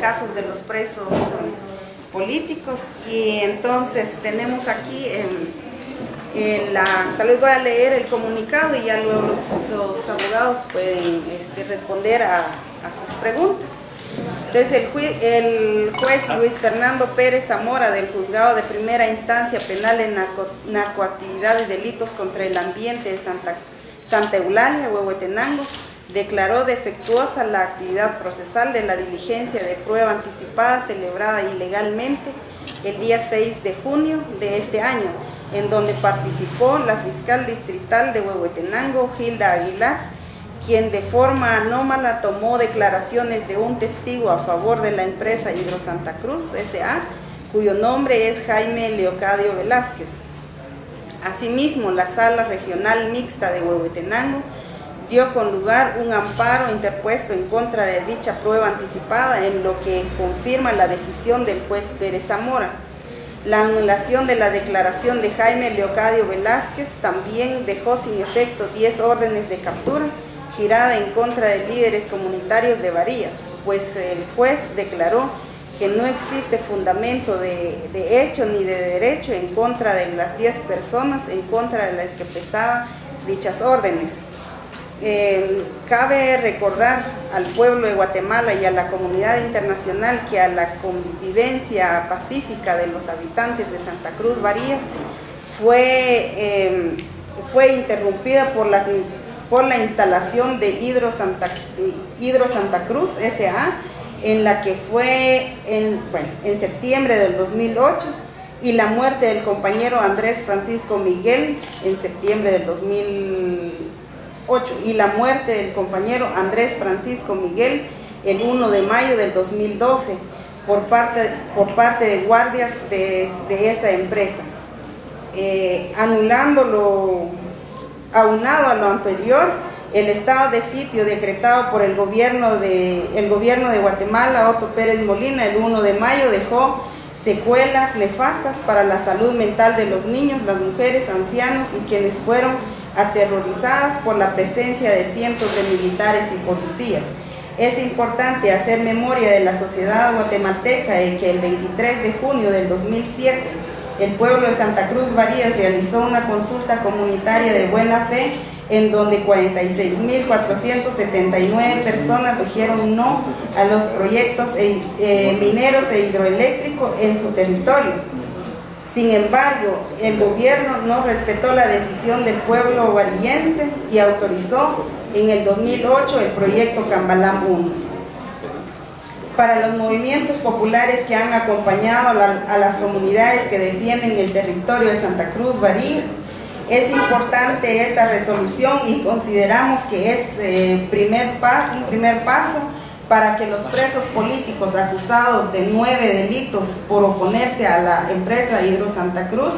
casos de los presos políticos. Y entonces tenemos aquí tal vez voy a leer el comunicado y ya luego los abogados pueden responder a sus preguntas. Entonces el juez Luis Fernando Pérez Zamora del Juzgado de Primera Instancia Penal en Narcoactividad y Delitos contra el Ambiente de Santa Eulalia, Huehuetenango, declaró defectuosa la actividad procesal de la diligencia de prueba anticipada celebrada ilegalmente el día 6 de junio de este año, en donde participó la fiscal distrital de Huehuetenango, Gilda Aguilar, quien de forma anómala tomó declaraciones de un testigo a favor de la empresa Hidrosanta Cruz S.A., cuyo nombre es Jaime Leocadio Velázquez. Asimismo, la Sala Regional Mixta de Huehuetenango dio con lugar un amparo interpuesto en contra de dicha prueba anticipada, en lo que confirma la decisión del juez Pérez Zamora. La anulación de la declaración de Jaime Leocadio Velázquez también dejó sin efecto 10 órdenes de captura girada en contra de líderes comunitarios de Varías, pues el juez declaró que no existe fundamento de hecho ni de derecho en contra de las 10 personas en contra de las que pesaban dichas órdenes. Cabe recordar al pueblo de Guatemala y a la comunidad internacional que a la convivencia pacífica de los habitantes de Santa Cruz Varías fue interrumpida por la instalación de Hidrosanta Cruz S.A., en la que fue en septiembre del 2008, y la muerte del compañero Andrés Francisco Miguel en septiembre del 2008, y la muerte del compañero Andrés Francisco Miguel el 1 de mayo del 2012 por parte de guardias de esa empresa. Aunado a lo anterior, el estado de sitio decretado por el gobierno de Guatemala, Otto Pérez Molina, el 1 de mayo dejó secuelas nefastas para la salud mental de los niños, las mujeres, ancianos y quienes fueron aterrorizadas por la presencia de cientos de militares y policías. Es importante hacer memoria de la sociedad guatemalteca en que el 23 de junio del 2007 el pueblo de Santa Cruz Varías realizó una consulta comunitaria de buena fe en donde 46.479 personas dijeron no a los proyectos mineros e hidroeléctricos en su territorio. Sin embargo, el gobierno no respetó la decisión del pueblo varillense y autorizó en el 2008 el proyecto Cambalam 1. Para los movimientos populares que han acompañado a las comunidades que defienden el territorio de Santa Cruz Varías, es importante esta resolución y consideramos que es un primer paso para que los presos políticos acusados de 9 delitos por oponerse a la empresa Hidrosanta Cruz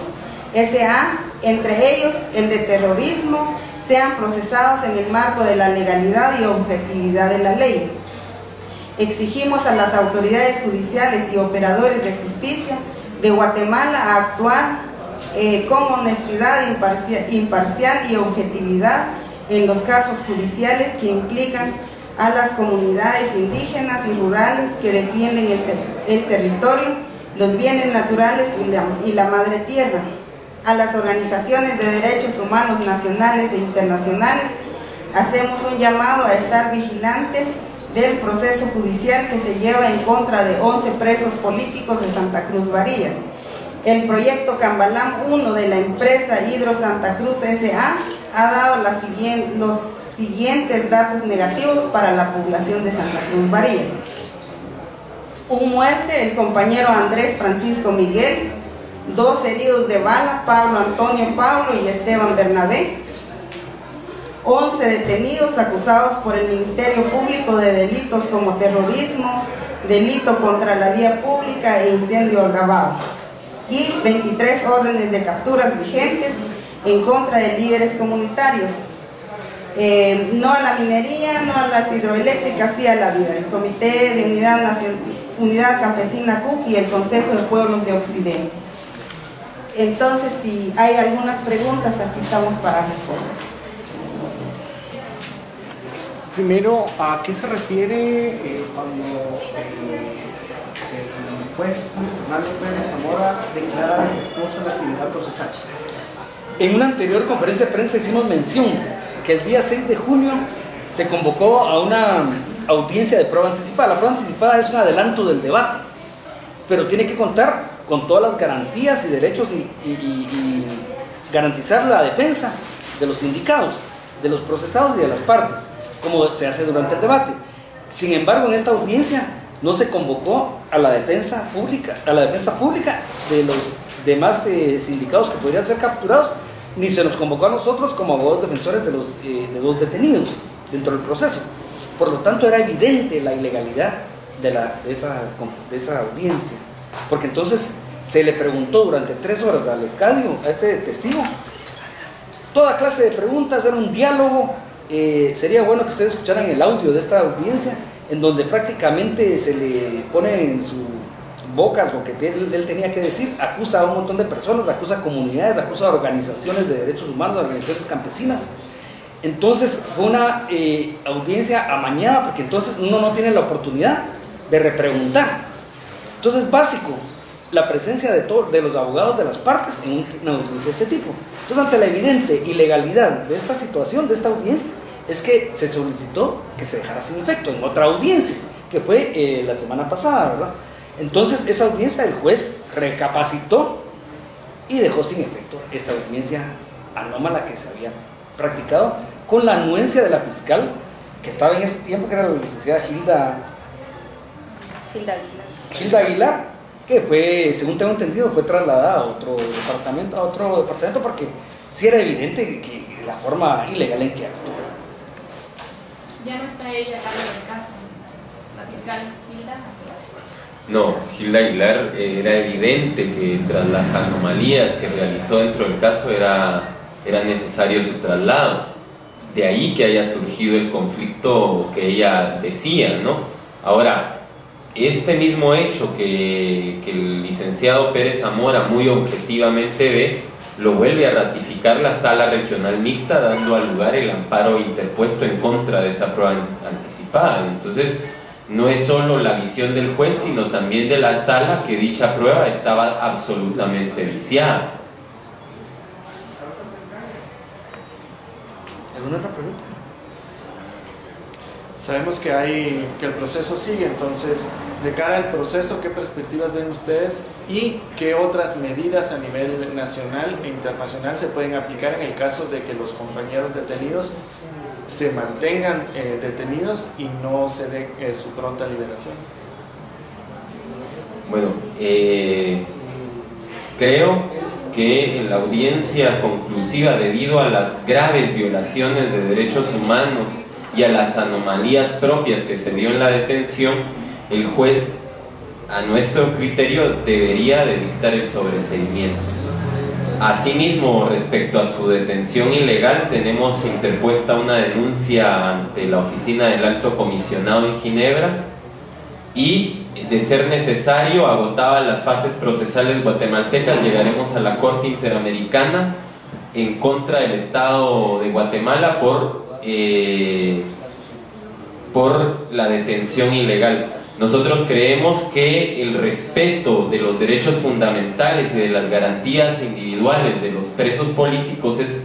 S.A., entre ellos el de terrorismo, sean procesados en el marco de la legalidad y objetividad de la ley. Exigimos a las autoridades judiciales y operadores de justicia de Guatemala a actuar con honestidad, imparcial y objetividad en los casos judiciales que implican a las comunidades indígenas y rurales que defienden el territorio, los bienes naturales y la madre tierra, a las organizaciones de derechos humanos nacionales e internacionales. Hacemos un llamado a estar vigilantes del proceso judicial que se lleva en contra de 11 presos políticos de Santa Cruz Varías. El proyecto Cambalam 1 de la empresa Hidrosanta Cruz S.A. ha dado los siguientes datos negativos para la población de Santa Cruz Varías. Un muerte, el compañero Andrés Francisco Miguel, 2 heridos de bala, Pablo Antonio Pablo y Esteban Bernabé, 11 detenidos acusados por el Ministerio Público de delitos como terrorismo, delito contra la vía pública e incendio agravado, y 23 órdenes de capturas vigentes en contra de líderes comunitarios. No a la minería, no a las hidroeléctricas, sí a la vida. El Comité de Unidad Campesina CUC y el Consejo de Pueblos de Occidente. Entonces, si hay algunas preguntas, aquí estamos para responder. Primero, ¿a qué se refiere cuando juez Luis Fernando Pérez Zamora declara defectuosa la actividad procesal. En una anterior conferencia de prensa hicimos mención que el día 6 de junio se convocó a una audiencia de prueba anticipada. La prueba anticipada es un adelanto del debate, pero tiene que contar con todas las garantías y derechos y garantizar la defensa de los sindicados, de los procesados y de las partes, como se hace durante el debate. Sin embargo, en esta audiencia no se convocó a la defensa pública, de los demás sindicados que podrían ser capturados, ni se nos convocó a nosotros como abogados defensores de los detenidos dentro del proceso. Por lo tanto, era evidente la ilegalidad de esa audiencia, porque entonces se le preguntó durante 3 horas al alcalde, a este testigo, toda clase de preguntas, era un diálogo. Sería bueno que ustedes escucharan el audio de esta audiencia, en donde prácticamente se le pone en su boca lo que él tenía que decir. Acusa a un montón de personas, acusa a comunidades, acusa a organizaciones de derechos humanos, organizaciones campesinas. Entonces fue una audiencia amañada, porque entonces uno no tiene la oportunidad de repreguntar. Entonces es básico la presencia de los abogados de las partes en una audiencia de este tipo. Entonces, ante la evidente ilegalidad de esta situación, de esta audiencia, es que se solicitó que se dejara sin efecto en otra audiencia, que fue la semana pasada, ¿verdad? Entonces, esa audiencia, el juez recapacitó y dejó sin efecto esa audiencia anómala que se había practicado, con la anuencia de la fiscal que estaba en ese tiempo, que era la licenciada Gilda Aguilar, que fue, según tengo entendido, fue trasladada a otro departamento, porque sí era evidente que la forma ilegal en que actuó. Ya no está ella a cargo del caso, la fiscal Gilda. No, Gilda Aguilar, era evidente que tras las anomalías que realizó dentro del caso era necesario su traslado. De ahí que haya surgido el conflicto que ella decía, ¿no? Ahora, este mismo hecho que el licenciado Pérez Zamora muy objetivamente ve, lo vuelve a ratificar la Sala Regional Mixta, dando al lugar el amparo interpuesto en contra de esa prueba anticipada. Entonces, no es solo la visión del juez, sino también de la sala, que dicha prueba estaba absolutamente viciada. ¿Alguna otra pregunta? Sabemos que el proceso sigue, entonces, de cara al proceso, ¿qué perspectivas ven ustedes y qué otras medidas a nivel nacional e internacional se pueden aplicar en el caso de que los compañeros detenidos se mantengan detenidos y no se dé su pronta liberación? Bueno, creo que en la audiencia conclusiva, debido a las graves violaciones de derechos humanos y a las anomalías propias que se dio en la detención, el juez, a nuestro criterio, debería de dictar el sobreseimiento. Asimismo, respecto a su detención ilegal, tenemos interpuesta una denuncia ante la oficina del Alto Comisionado en Ginebra y, de ser necesario, agotadas las fases procesales guatemaltecas, llegaremos a la Corte Interamericana en contra del Estado de Guatemala por la detención ilegal. Nosotros creemos que el respeto de los derechos fundamentales y de las garantías individuales de los presos políticos es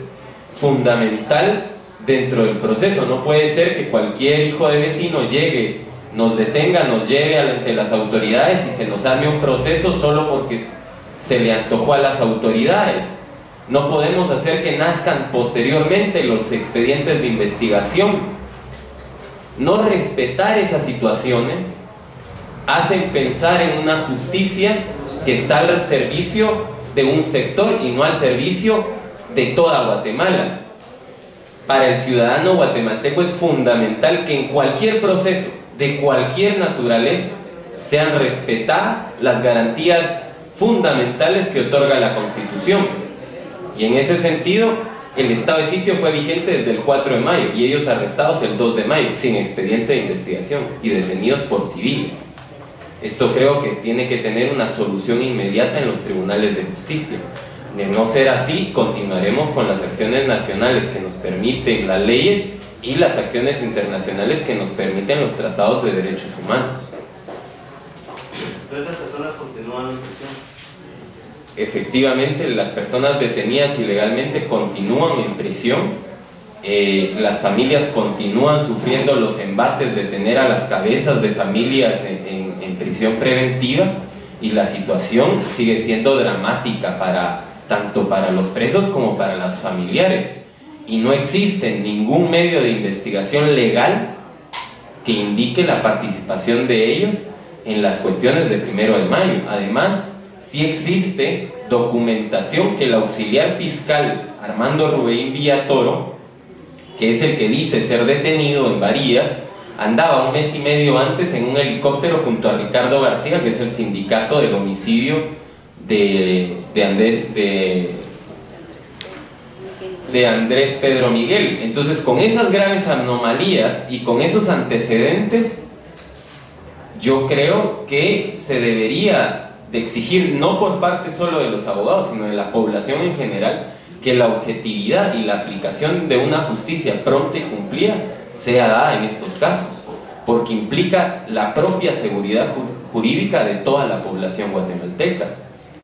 fundamental dentro del proceso. No puede ser que cualquier hijo de vecino llegue, nos detenga, nos lleve ante las autoridades y se nos arme un proceso solo porque se le antojó a las autoridades. No podemos hacer que nazcan posteriormente los expedientes de investigación. No respetar esas situaciones hacen pensar en una justicia que está al servicio de un sector y no al servicio de toda Guatemala. Para el ciudadano guatemalteco es fundamental que en cualquier proceso, de cualquier naturaleza, sean respetadas las garantías fundamentales que otorga la Constitución. Y en ese sentido, el estado de sitio fue vigente desde el 4 de mayo y ellos arrestados el 2 de mayo, sin expediente de investigación y detenidos por civiles. Esto creo que tiene que tener una solución inmediata en los tribunales de justicia. De no ser así, continuaremos con las acciones nacionales que nos permiten las leyes y las acciones internacionales que nos permiten los tratados de derechos humanos. Entonces, Pero esas personas continúan en prisión. Efectivamente, las personas detenidas ilegalmente continúan en prisión. Las familias continúan sufriendo los embates de tener a las cabezas de familias en prisión preventiva, y la situación sigue siendo dramática tanto para los presos como para los familiares, y no existe ningún medio de investigación legal que indique la participación de ellos en las cuestiones de 1 de mayo. Además, sí existe documentación que el auxiliar fiscal Armando Rubén Villatoro, que es el que dice ser detenido en Varillas, andaba 1 mes y medio antes en un helicóptero junto a Ricardo García, que es el sindicato del homicidio de Andrés Pedro Miguel. Entonces, con esas graves anomalías y con esos antecedentes, yo creo que se debería de exigir, no por parte solo de los abogados, sino de la población en general, que la objetividad y la aplicación de una justicia pronta y cumplida sea dada en estos casos, porque implica la propia seguridad jurídica de toda la población guatemalteca.